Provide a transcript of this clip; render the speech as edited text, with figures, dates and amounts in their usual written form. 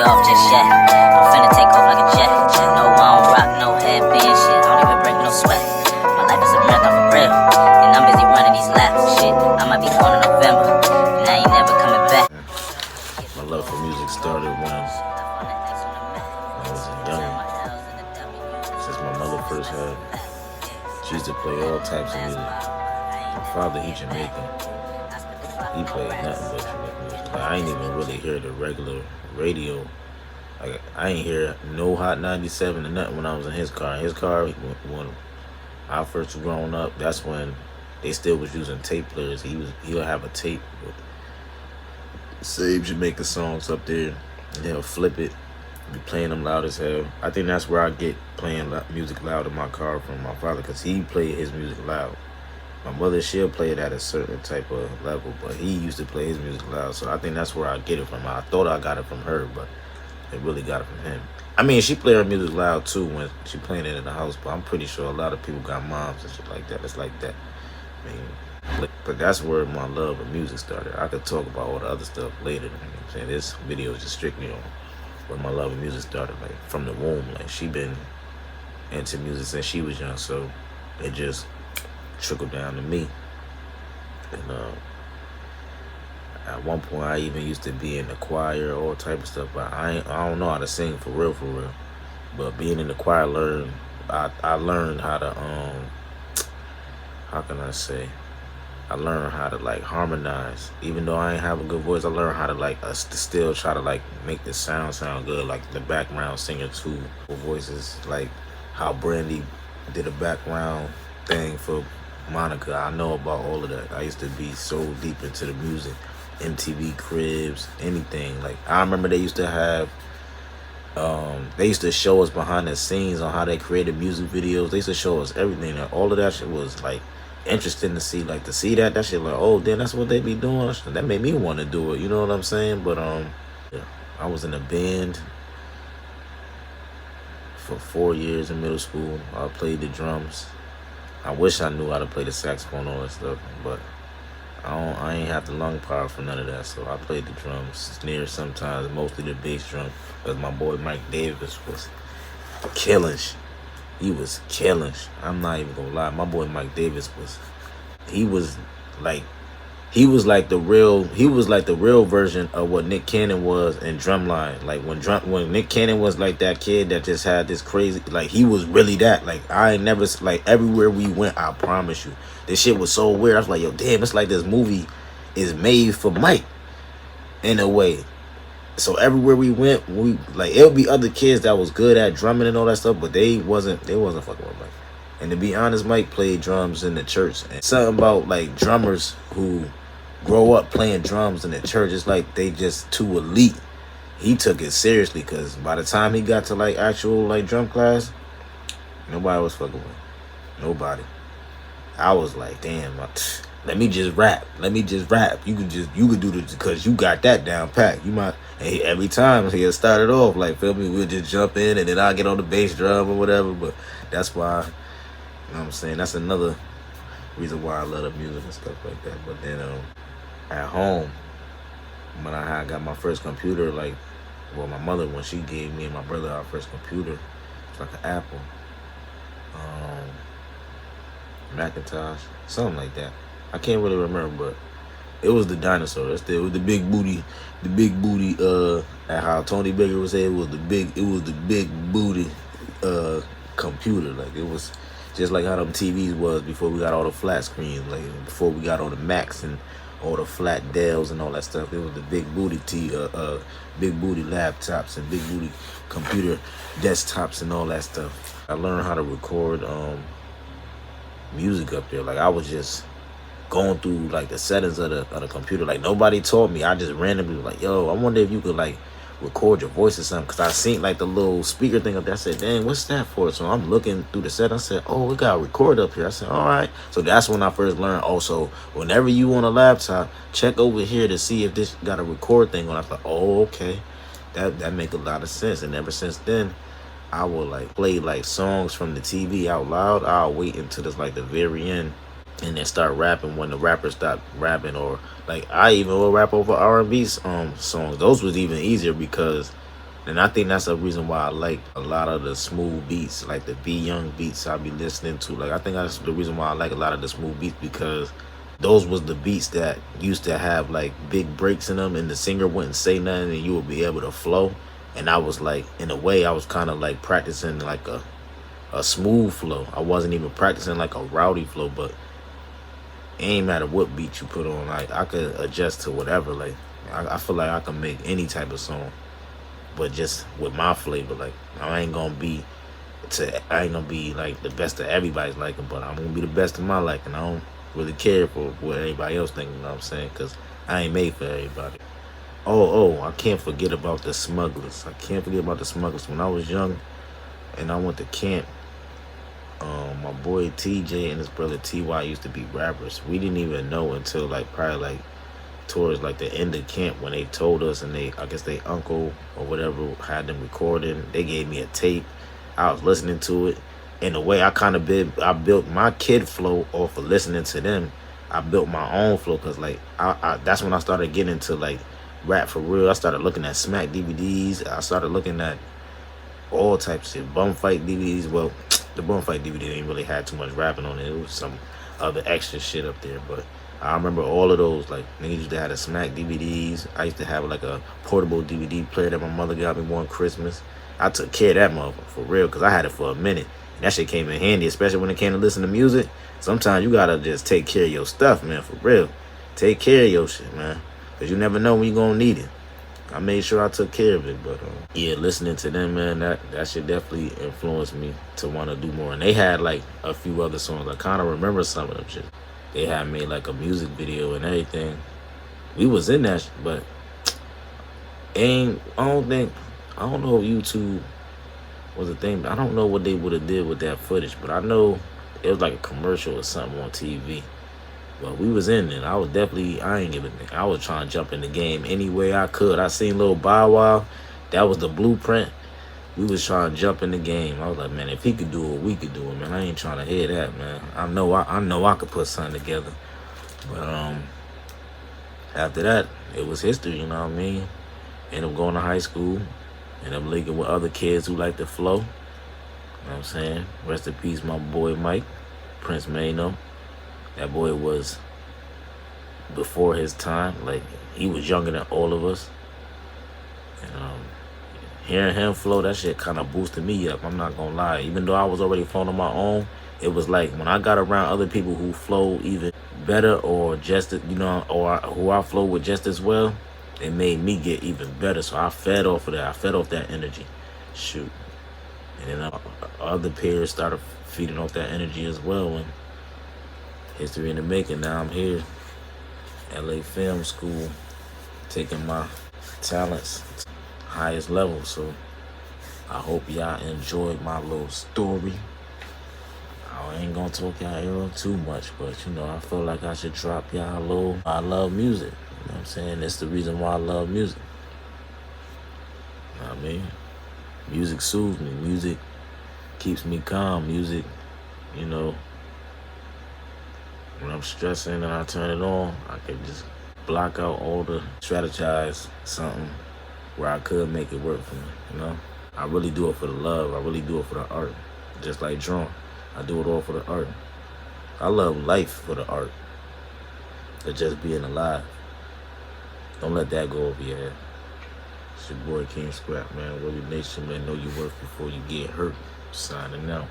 off just yet. I'm finna take off like a jet. No, I don't rock no headband shit. I don't even break no sweat. My life is a marathon for real, and I'm busy running these laps. Shit, I might be gone in November, and I ain't never coming back. My love for music started when I was young. Since my mother first had, she used to play all types of music. My father, he Jamaican. He played nothing but Jamaican music. Like, I ain't even really hear the regular radio. Like, I ain't hear no Hot 97 or nothing when I was in his car. His car, when I first was growing up, that's when they still was using tape players. He'll have a tape with save Jamaican songs up there, and they'll flip it, be playing them loud as hell. I think that's where I get playing music loud in my car from my father, because he played his music loud. My mother, she'll play it at a certain type of level, but he used to play his music loud, so I think that's where I get it from. I thought I got it from her, but it really got it from him. I mean, she played her music loud too when she playing it in the house, but I'm pretty sure a lot of people got moms and shit like that. It's like that. I mean, but that's where my love of music started. I could talk about all the other stuff later. You know what I'm saying? This video is just strictly on where my love of music started, like from the womb. Like, she been into music since she was young, so it just trickled down to me. And at one point, I even used to be in the choir, all type of stuff. But I don't know how to sing for real. But being in the choir, I learned how to how can I say? I learned how to like harmonize. Even though I ain't have a good voice, I learned how to like still try to like make the sound good, like the background singer too. Voices, like how Brandy did a background thing for Monica. I know about all of that. I used to be so deep into the music, MTV Cribs, anything. Like, I remember they used to have they used to show us behind the scenes on how they created music videos. They used to show us everything, and all of that shit was like interesting to see. Like, to see that shit, like, oh damn, that's what they be doing. That made me want to do it, you know what I'm saying? But yeah, I was in a band for 4 years in middle school. I played the drums. I wish I knew how to play the saxophone and all that stuff, but I ain't have the lung power for none of that. So I played the drums, snare sometimes, mostly the bass drum, because my boy Mike Davis was killing. He was killing. I'm not even gonna lie. My boy Mike Davis he was like the real version of what Nick Cannon was in Drumline. Like when Nick Cannon was like that kid that just had this crazy, like, he was really that. Like, I ain't never, like, everywhere we went, I promise you, this shit was so weird. I was like, yo, damn, it's like this movie is made for Mike in a way. So everywhere we went, it'll be other kids that was good at drumming and all that stuff, but they wasn't fucking with Mike. And to be honest, Mike played drums in the church. And something about like drummers who grow up playing drums in the church, it's like they just too elite. He took it seriously, because by the time he got to like actual like drum class, nobody was fucking with him. Nobody. I was like, damn, let me just rap. You could do this because you got that down pat. You might. Hey, every time he'll start it off, like, feel me, we'll just jump in and then I'll get on the bass drum or whatever. But that's why, you know what I'm saying, that's another reason why I love the music and stuff like that. But then at home, when I got my first computer, like, well, my mother, when she gave me and my brother our first computer, it's like an Apple, Macintosh, something like that. I can't really remember, but it was the dinosaur. It was the big booty. At how Tony Baker would say, it was the big booty computer. Like, it was just like how them TVs was before we got all the flat screens. Like, before we got all the Macs and all the flat Dells and all that stuff. It was the big booty laptops and big booty computer desktops and all that stuff. I learned how to record music up there. Like, I was just going through like the settings of the computer. Like, nobody taught me. I just randomly was like, yo, I wonder if you could like record your voice or something, because I seen like the little speaker thing up there. I said, dang, what's that for? So I'm looking through the set. I said, oh, we got a record up here. I said, all right. So that's when I first learned. Also, whenever you on a laptop, check over here to see if this got a record thing on. I thought, oh, okay, that make a lot of sense. And ever since then, I will like play like songs from the TV out loud. I'll wait until it's like the very end and then start rapping when the rappers stop rapping. Or like, I even will rap over R&B songs. Those was even easier because And I think that's the reason why I like a lot of the smooth beats, like the B Young beats I be listening to. Like I think that's the reason why I like a lot of the smooth beats, because those was the beats that used to have like big breaks in them, and the singer wouldn't say nothing, and you would be able to flow. And I was like, in a way, I was kind of like practicing like a smooth flow. I wasn't even practicing like a rowdy flow, but it ain't matter what beat you put on. Like I could adjust to whatever. Like I feel like I can make any type of song, but just with my flavor. Like I ain't gonna be like the best of everybody's liking, but I'm gonna be the best of my liking. I don't really care for what anybody else thinks, you know what I'm saying? Because I ain't made for everybody. I can't forget about the Smugglers. I can't forget about the Smugglers. When I was young and I went to camp, my boy TJ and his brother TY used to be rappers. We didn't even know until like probably like towards like the end of camp when they told us, and I guess they uncle or whatever had them recording. They gave me a tape. I was listening to it. In a way, I built my kid flow off of listening to them. I built my own flow, because like that's when I started getting into like rap for real. I started looking at Smack DVDs. I started looking at all types of shit. Bum Fight DVDs. Well, the Bum Fight DVD didn't really have too much rapping on it. It was some other extra shit up there. But I remember all of those. Like, niggas used to have the Smack DVDs. I used to have like a portable DVD player that my mother got me one Christmas. I took care of that motherfucker for real, because I had it for a minute. And that shit came in handy, especially when it came to listen to music. Sometimes you gotta just take care of your stuff, man, for real. Take care of your shit, man, because you never know when you're gonna need it. I made sure I took care of it, but yeah, listening to them, man, that shit definitely influenced me to want to do more. And they had like a few other songs. I kind of remember some of them shit. They had made like a music video and everything. We was in that shit, but I don't know if YouTube was a thing. I don't know what they would have did with that footage, but I know it was like a commercial or something on TV. But we was in it. I ain't giving it. I was trying to jump in the game any way I could. I seen Lil Bow Wow. That was the blueprint. We was trying to jump in the game. I was like, man, if he could do it, we could do it, man. I ain't trying to hear that, man. I know I could put something together. But after that, it was history, you know what I mean? Ended up going to high school. Ended up linking with other kids who like to flow. You know what I'm saying? Rest in peace, my boy Mike, Prince Mano. That boy was before his time. Like, he was younger than all of us. And hearing him flow, that shit kind of boosted me up. I'm not gonna lie. Even though I was already flowing on my own, it was like when I got around other people who flow even better, or just, you know, or who I flow with just as well, it made me get even better. So I fed off of that. I fed off that energy. Shoot. And then other peers started feeding off that energy as well. And history in the making. Now I'm here, LA Film School, taking my talents to the highest level. So I hope y'all enjoyed my little story. I ain't gonna talk y'all ear too much, but you know, I feel like I should drop y'all a little. I love music. You know what I'm saying? That's the reason why I love music. You know what I mean? Music soothes me. Music keeps me calm. Music, you know, when I'm stressing and I turn it on, I can just block out all the strategize something where I could make it work for me, you know? I really do it for the love. I really do it for the art. Just like drawing. I do it all for the art. I love life for the art. For just being alive. Don't let that go over your head. It's your boy King Scrap, man. Willie Nation, man. Know your worth before you get hurt. Signing out.